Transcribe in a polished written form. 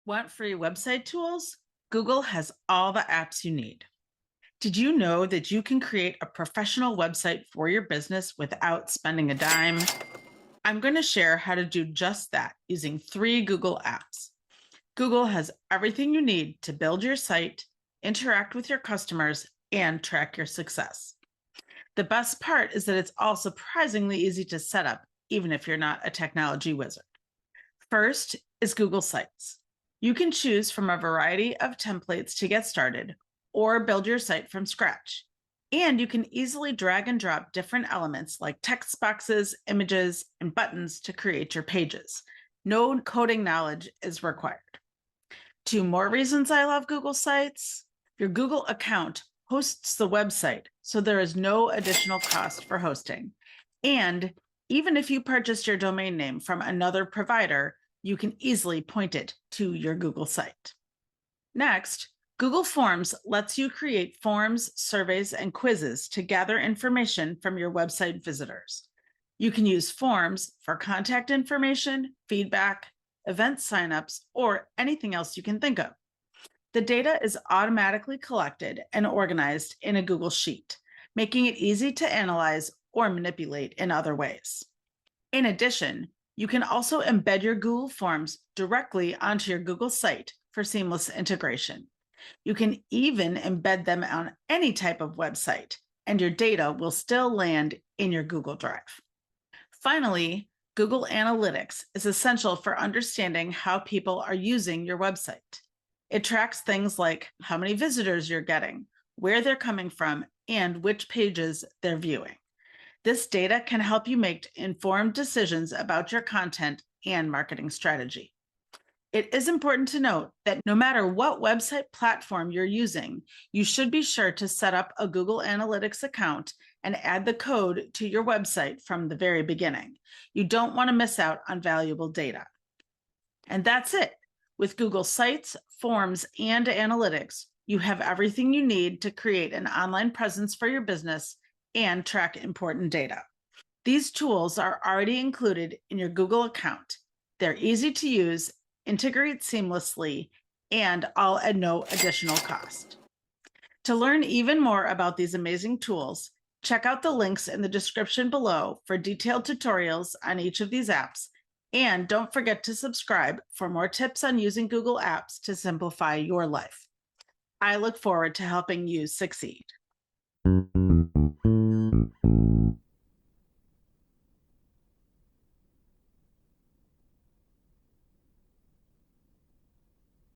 Want free website tools? Google has all the apps you need. Did you know that you can create a professional website for your business without spending a dime? I'm going to share how to do just that using 3 Google apps. Google has everything you need to build your site, interact with your customers, and track your success. The best part is that it's all surprisingly easy to set up, even if you're not a technology wizard. First is Google Sites. You can choose from a variety of templates to get started or build your site from scratch. And you can easily drag and drop different elements like text boxes, images, and buttons to create your pages. No coding knowledge is required. 2 more reasons I love Google Sites. Your Google account hosts the website, so there is no additional cost for hosting. And even if you purchased your domain name from another provider, you can easily point it to your Google site. Next, Google Forms lets you create forms, surveys, and quizzes to gather information from your website visitors. You can use forms for contact information, feedback, event signups, or anything else you can think of. The data is automatically collected and organized in a Google Sheet, making it easy to analyze or manipulate in other ways. In addition, you can also embed your Google Forms directly onto your Google site for seamless integration. You can even embed them on any type of website, and your data will still land in your Google Drive. Finally, Google Analytics is essential for understanding how people are using your website. It tracks things like how many visitors you're getting, where they're coming from, and which pages they're viewing. This data can help you make informed decisions about your content and marketing strategy. It is important to note that no matter what website platform you're using, you should be sure to set up a Google Analytics account and add the code to your website from the very beginning. You don't want to miss out on valuable data. And that's it. With Google Sites, Forms, and Analytics, you have everything you need to create an online presence for your business and track important data. These tools are already included in your Google account. They're easy to use, integrate seamlessly, and all at no additional cost. To learn even more about these amazing tools, check out the links in the description below for detailed tutorials on each of these apps. And don't forget to subscribe for more tips on using Google Apps to simplify your life. I look forward to helping you succeed.